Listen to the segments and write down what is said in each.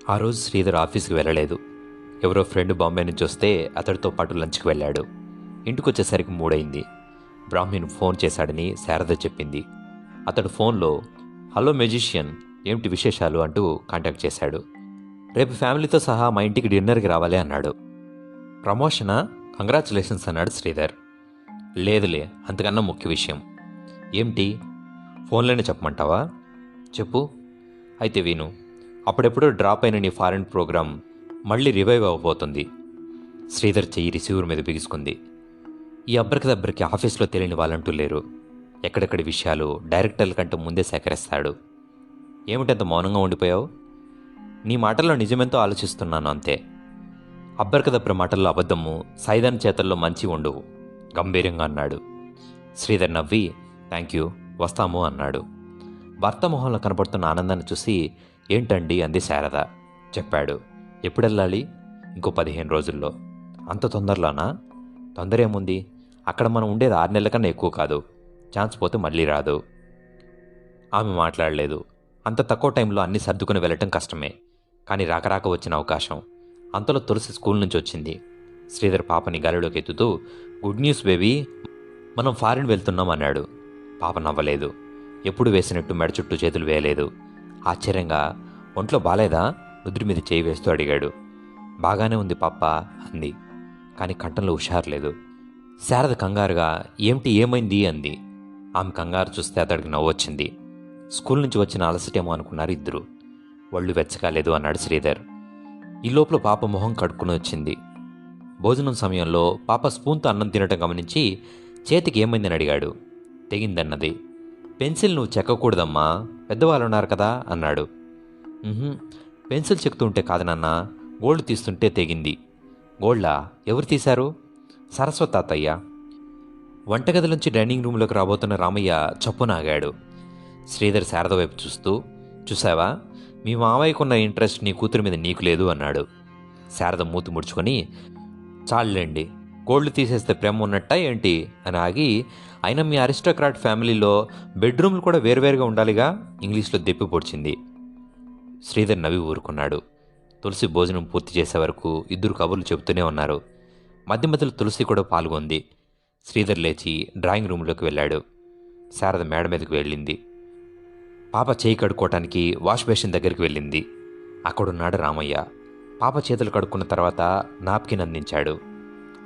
ఆ రోజు శ్రీధర్ ఆఫీస్కి వెళ్ళలేదు. ఎవరో ఫ్రెండ్ బాంబే నుంచి వస్తే అతడితో పాటు లంచ్కి వెళ్ళాడు. ఇంటికి వచ్చేసరికి 3 అయింది. బ్రాహ్మణ్ ఫోన్ చేశాడని శారద చెప్పింది. అతడు ఫోన్లో హలో మెజిషియన్, ఏమిటి విశేషాలు అంటూ కాంటాక్ట్ చేశాడు. రేపు ఫ్యామిలీతో సహా మా ఇంటికి డిన్నర్కి రావాలి అన్నాడు. ప్రమోషనా? కంగ్రాచులేషన్స్ అన్నాడు శ్రీధర్. లేదులే, అంతకన్నా ముఖ్య విషయం. ఏమిటి? ఫోన్లోనే చెప్పమంటావా? చెప్పు. అయితే విను. అప్పుడెప్పుడో డ్రాప్ అయిన నీ ఫారెన్ ప్రోగ్రాం మళ్ళీ రివైవ్ అవ్వబోతుంది. శ్రీధర్ చెయ్యి రిసీవర్ మీద బిగుసుకుంది. ఈ అబ్బరికదబ్బరికి ఆఫీస్లో తెలియని వాళ్ళంటూ లేరు. ఎక్కడెక్కడి విషయాలు డైరెక్టర్ల కంటే ముందే సేకరిస్తాడు. ఏమిటంత మౌనంగా ఉండిపోయావు? నీ మాటల్లో నిజమెంతో ఆలోచిస్తున్నాను అంతే. అబ్బరికదబ్బర మాటల్లో అబద్ధము, సైదాన్ చేతల్లో మంచి ఉండవు గంభీరంగా అన్నాడు. శ్రీధర్ నవ్వి థ్యాంక్ యూ, వస్తాము అన్నాడు. భర్త మొహంలో కనపడుతున్న ఆనందాన్ని చూసి ఏంటండి అంది శారద. చెప్పాడు. ఎప్పుడెళ్ళాలి? ఇంకో 15 రోజుల్లో. అంత తొందరలోనా? తొందర ఏముంది? అక్కడ మనం ఉండేది 6 నెలల కన్నా ఎక్కువ కాదు. ఛాన్స్ పోతే మళ్ళీ రాదు. ఆమె మాట్లాడలేదు. అంత తక్కువ టైంలో అన్నీ సర్దుకుని వెళ్ళటం కష్టమే. కానీ రాక వచ్చిన అవకాశం. అంతలో తులసి స్కూల్ నుంచి వచ్చింది. శ్రీధర్ పాపని గాలిలోకి ఎత్తుతూ గుడ్ న్యూస్ బేబీ, మనం ఫారిన్ వెళ్తున్నాం అన్నాడు. పాప నవ్వలేదు. ఎప్పుడు వేసినట్టు మెడ చుట్టూ చేతులు వేయలేదు. ఆశ్చర్యంగా ఒంట్లో బాలేదా? నుదురి మీద చేయి వేస్తూ అడిగాడు. బాగానే ఉంది పాప అంది. కానీ కంఠంలో హుషారు లేదు. శారద కంగారుగా ఏమైంది అంది. ఆమె కంగారు చూస్తే అతడికి నవ్వొచ్చింది. స్కూల్ నుంచి వచ్చిన అలసటేమో అనుకున్నారు ఇద్దరు. ఒళ్ళు వెచ్చకాలేదు అన్నాడు శ్రీధర్. ఈ లోపల పాప మొహం కడుక్కుని వచ్చింది. భోజనం సమయంలో పాప స్పూన్తో అన్నం తినటం గమనించి చేతికి ఏమైందని అడిగాడు. తెగిందన్నది. పెన్సిల్ నువ్వు చెక్కకూడదమ్మా, పెద్దవాళ్ళు ఉన్నారు కదా అన్నాడు. పెన్సిల్ చెక్కుతుంటే కాదు నాన్న, గోల్డ్ తీస్తుంటే తెగింది. గోల్డా? ఎవరు తీశారు? సరస్వతి తాతయ్య. వంటగది నుంచి డైనింగ్ రూమ్లోకి రాబోతున్న రామయ్య చప్పున ఆగాడు. శ్రీధర్ శారద వైపు చూస్తూ చూసావా, మీ మావయ్యకున్న ఇంట్రెస్ట్ నీ కూతురి మీద నీకు లేదు అన్నాడు. శారద మూతి ముడుచుకొని చాలులేండి, గోల్డ్ తీసేస్తే ప్రేమ ఉన్నట్టా ఏంటి అని ఆగి, అయినా మీ అరిస్టోక్రాట్ ఫ్యామిలీలో బెడ్రూమ్లు కూడా వేరువేరుగా ఉండాలిగా ఇంగ్లీష్లో దెప్పి పొడిచింది. శ్రీధర్ నవ్వి ఊరుకున్నాడు. తులసి భోజనం పూర్తి చేసే వరకు ఇద్దరు కబుర్లు చెబుతూనే ఉన్నారు. మధ్య మధ్యలో తులసి కూడా పాల్గొంది. శ్రీధర్ లేచి డ్రాయింగ్ రూమ్లోకి వెళ్ళాడు. శారద మేడ మీదకి వెళ్ళింది. పాప చేయి కడుక్కోవటానికి వాష్ బేసిన్ దగ్గరికి వెళ్ళింది. అక్కడున్నాడు రామయ్య. పాప చేతులు కడుక్కున్న తర్వాత నాప్కిన్ అందించాడు.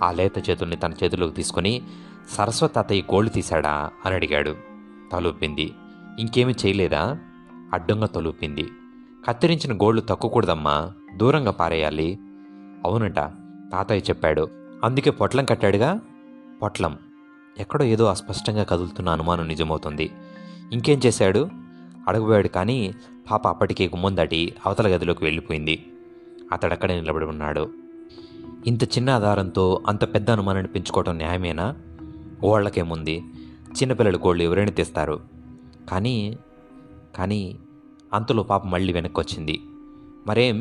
ఆ లేత చేతుల్ని తన చేతుల్లోకి తీసుకుని సరస్వతి తాతయ్య గోల్డ్ తీశాడా అని అడిగాడు. తలూపింది. ఇంకేమీ చేయలేదా? అడ్డంగా తలూపింది. కత్తిరించిన గోళ్లు తక్కువకూడదమ్మా, దూరంగా పారేయాలి. అవునట, తాతయ్య చెప్పాడు. అందుకే పొట్లం కట్టాడుగా. పొట్లం? ఎక్కడో ఏదో అస్పష్టంగా కదులుతున్న అనుమానం నిజమవుతుంది. ఇంకేం చేశాడు? అడగబోయాడు. కానీ పాప అప్పటికే గుమ్మం దాటి అవతల గదిలోకి వెళ్ళిపోయింది. అతడక్కడే నిలబడి ఉన్నాడు. ఇంత చిన్న ఆధారంతో అంత పెద్ద అనుమానాన్ని పెంచుకోవటం న్యాయమేనా? ఓళ్ళకేముంది, చిన్నపిల్లల గోళ్ళు ఎవరైనా తెస్తారు. కానీ అంతలో పాప మళ్ళీ వెనక్కి వచ్చింది. మరేం,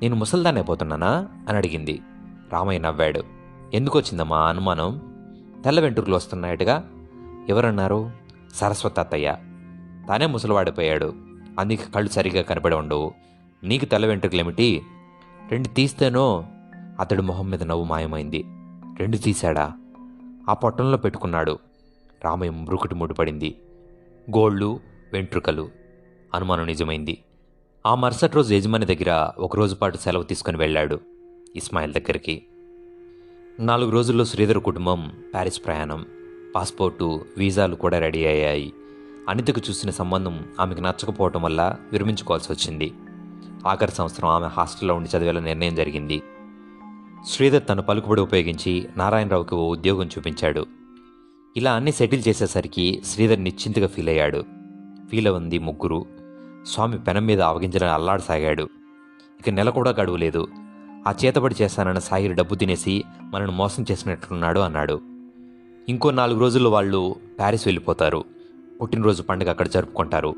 నేను ముసల్దాన్ని అయిపోతున్నానా అని అడిగింది. రామయ్య నవ్వాడు. ఎందుకు వచ్చిందమ్మా అనుమానం? తెల్ల వెంట్రుకలు వస్తున్నాయటగా. ఎవరన్నారు? సరస్వతి అత్తయ్య. తానే ముసలివాడిపోయాడు, అందుకే కళ్ళు సరిగా కనపడి ఉండవు. నీకు తెల్ల వెంట్రుకలేమిటి? 2 తీస్తేనో. అతడి మొహం మీద నవ్వు మాయమైంది. 2 తీశాడా? ఆ పొట్టంలో పెట్టుకున్నాడు. రామయ్య మృకుటి ముడిపడింది. గోళ్ళు, వెంట్రుకలు. అనుమానం నిజమైంది. ఆ మరుసటి రోజు యజమాని దగ్గర 1 రోజు పాటు సెలవు తీసుకుని వెళ్ళాడు ఇస్మాయిల్ దగ్గరికి. 4 రోజుల్లో శ్రీధర్ కుటుంబం ప్యారిస్ ప్రయాణం. పాస్పోర్టు, వీసాలు కూడా రెడీ అయ్యాయి. అనితకు చూసిన సంబంధం ఆమెకు నచ్చకపోవటం వల్ల విరమించుకోవాల్సి వచ్చింది. ఆఖరి సంవత్సరం ఆమె హాస్టల్లో ఉండి చదివేలా నిర్ణయం జరిగింది. శ్రీధర్ తన పలుకుబడి ఉపయోగించి నారాయణరావుకి ఓ ఉద్యోగం చూపించాడు. ఇలా అన్నీ సెటిల్ చేసేసరికి శ్రీధర్ నిశ్చింతగా ఫీల్ అయ్యాడు. ఫీల్ అయింది 3. స్వామి పెనం మీద ఆవగింజలను అల్లాడసాగాడు. ఇక నెల కూడా గడువులేదు. ఆ చేతబడి చేస్తానన్న సాయిర్ డబ్బు తినేసి మనను మోసం చేసినట్లున్నాడు అన్నాడు. ఇంకో 4 రోజుల్లో వాళ్ళు ప్యారిస్ వెళ్ళిపోతారు. పుట్టినరోజు పండుగ అక్కడ జరుపుకుంటారు.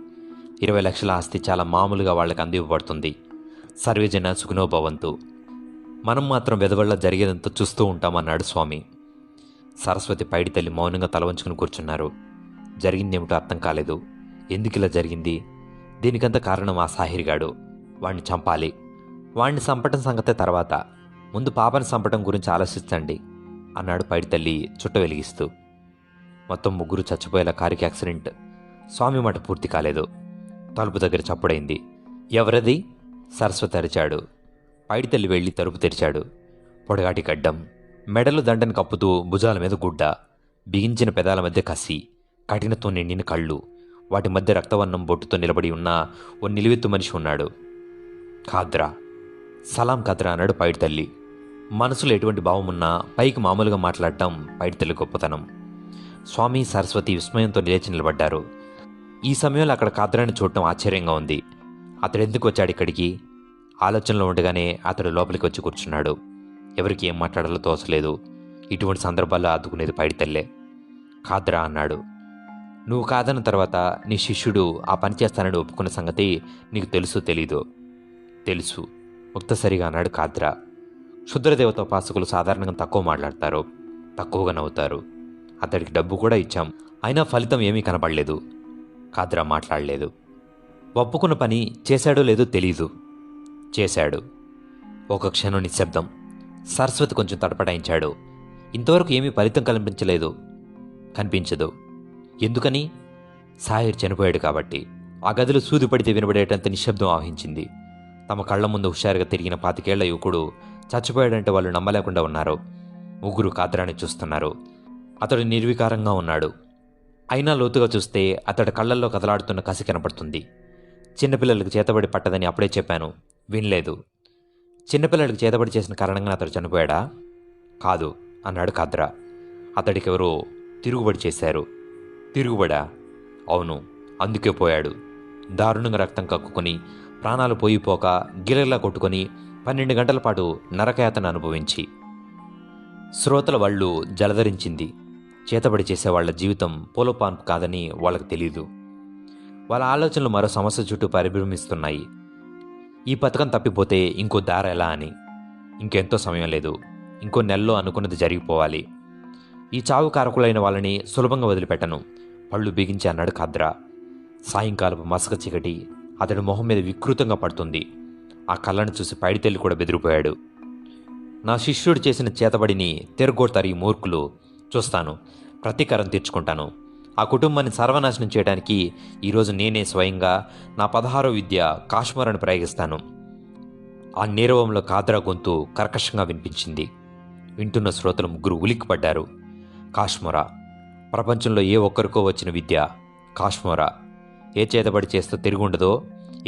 20 లక్షల ఆస్తి చాలా మామూలుగా వాళ్ళకి అందివ్వబడుతుంది. సర్వేజన సుఖనోభవంతు. మనం మాత్రం వెదవళ్ళ జరిగేదంతా చూస్తూ ఉంటామన్నాడు స్వామి. సరస్వతి పైడి తల్లి మౌనంగా తల వంచుకుని కూర్చున్నారు. జరిగిందేమిటో అర్థం కాలేదు. ఎందుకు ఇలా జరిగింది? దీనికంత కారణం ఆ సాహిరిగాడు. వాణ్ణి చంపాలి. వాణ్ణి చంపటం సంగతే తర్వాత, ముందు పాపని చంపటం గురించి ఆలోచించండి అన్నాడు పైడి తల్లి చుట్ట వెలిగిస్తూ. మొత్తం ముగ్గురు చచ్చిపోయేలా కారుకి యాక్సిడెంట్. స్వామి మాట పూర్తి కాలేదు. తలుపు దగ్గర చప్పుడైంది. ఎవరది? సరస్వతి అరిచాడు. పైడి తల్లి వెళ్ళి తలుపు తెరిచాడు. పొడగాటి గడ్డం, మెడలు దండని కప్పుతూ భుజాల మీద గుడ్డ, బిగించిన పెదాల మధ్య కసి, కఠినతో నిండిన కళ్ళు, వాటి మధ్య రక్తవర్ణం బొట్టుతో నిలబడి ఉన్న ఓ నిలువెత్తు మనిషి ఉన్నాడు. ఖాద్రా. సలాం ఖాద్రా అన్నాడు పైడి తల్లి. మనసులో ఎటువంటి భావమున్నా పైకి మామూలుగా మాట్లాడటం పైడి తల్లి గొప్పతనం. స్వామి, సరస్వతి విస్మయంతో లేచి నిలబడ్డారు. ఈ సమయంలో అక్కడ ఖాద్రాని చూడటం ఆశ్చర్యంగా ఉంది. అతడు ఎందుకు వచ్చాడు ఇక్కడికి? ఆలోచనలో ఉండగానే అతడు లోపలికి వచ్చి కూర్చున్నాడు. ఎవరికి ఏం మాట్లాడాలో తోచలేదు. ఇటువంటి సందర్భాల్లో ఆదుకునేది పైడి తల్లే. ఖాద్రా అన్నాడు, నువ్వు కాదన్న తర్వాత నీ శిష్యుడు ఆ పని చేస్తానని ఒప్పుకున్న సంగతి నీకు తెలుసు తెలీదు? తెలుసు, ముక్తసరిగా అన్నాడు ఖాద్రా. క్షుద్రదేవత ఉపాసకులు సాధారణంగా తక్కువ మాట్లాడతారు, తక్కువగా నవ్వుతారు. అతడికి డబ్బు కూడా ఇచ్చాం, అయినా ఫలితం ఏమీ కనపడలేదు. ఖాద్రా మాట్లాడలేదు. ఒప్పుకున్న పని చేశాడో లేదో తెలీదు. చేశాడు. ఒక క్షణం నిశ్శబ్దం. సరస్వతి కొంచెం తడపడాయించాడు. ఇంతవరకు ఏమీ ఫలితం కనిపించదు. ఎందుకని? సాహిర్ చనిపోయాడు కాబట్టి. ఆ గదిలో సూది పడితే వినబడేటంత నిశ్శబ్దం ఆవహించింది. తమ కళ్ల ముందు హుషారుగా తిరిగిన 25 ఏళ్ల యువకుడు చచ్చిపోయాడంటే వాళ్ళు నమ్మలేకుండా ఉన్నారు. ముగ్గురు ఖాద్రాని చూస్తున్నారు. అతడు నిర్వికారంగా ఉన్నాడు. అయినా లోతుగా చూస్తే అతడి కళ్ళల్లో కదలాడుతున్న కసి కనపడుతుంది. చిన్నపిల్లలకు చేతబడి పట్టదని అప్పుడే చెప్పాను, వినలేదు. చిన్నపిల్లలకు చేతబడి చేసిన కారణంగా అతడు చనిపోయాడా? కాదు అన్నాడు ఖాద్రా. అతడికెవరో తిరుగుబడి చేశారు. తిరుగుబడా? అవును, అందుకే పోయాడు. దారుణంగా రక్తం కక్కుకొని ప్రాణాలు పోయిపోక గిలగిలా కొట్టుకొని 12 గంటల పాటు నరకయాతన అనుభవించి. శ్రోతల వాళ్ళు జలధరించింది. చేతబడి చేసే వాళ్ళ జీవితం పోలోపాన్పు కాదని వాళ్ళకి తెలీదు. వాళ్ళ ఆలోచనలు మరో సమస్య చుట్టూ పరిభ్రమిస్తున్నాయి. ఈ పథకం తప్పిపోతే ఇంకో దారి ఎలా అని. ఇంకెంతో సమయం లేదు. ఇంకో నెలలో అనుకున్నది జరిగిపోవాలి. ఈ చావు కారకులైన వాళ్ళని సులభంగా వదిలిపెట్టను, పళ్ళు బిగించి అన్నాడు ఖాద్రా. సాయంకాలపు మసక చీకటి అతడి మొహం మీద వికృతంగా పడుతుంది. ఆ కళ్ళను చూసి పైడి తల్లి కూడా బెదిరిపోయాడు. నా శిష్యుడు చేసిన చేతబడిని తిరగొడతారు ఈ మూర్ఖులు. చూస్తాను, ప్రతీకారం తీర్చుకుంటాను. ఆ కుటుంబాన్ని సర్వనాశనం చేయడానికి ఈరోజు నేనే స్వయంగా నా 16వ విద్య కాశ్మరాన్ని ప్రయోగిస్తాను. ఆ నీరవంలో ఖాద్రా గొంతు కర్కశంగా వినిపించింది. వింటున్న శ్రోతలు ముగ్గురు ఉలిక్కిపడ్డారు. కాశ్మరా, ప్రపంచంలో ఏ ఒక్కరికో వచ్చిన విద్య కాశ్మరా. ఏ చేతబడి చేస్తూ తిరుగుండదో,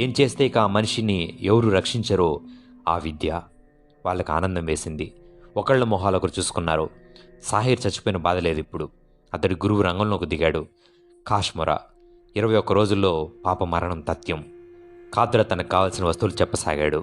ఏం చేస్తే ఇక ఆ మనిషిని ఎవరు రక్షించరో ఆ విద్య. వాళ్ళకి ఆనందం వేసింది. ఒకళ్ళ మొహాలొకరు చూసుకున్నారు. సాహిర్ చచ్చిపోయిన బాధ లేదు ఇప్పుడు. అతడి గురువు రంగంలోకి దిగాడు. కాశ్మరా, 21 రోజుల్లో పాప మరణం తథ్యం. ఖాద్రా తనకు కావాల్సిన వస్తువులు చెప్పసాగాడు.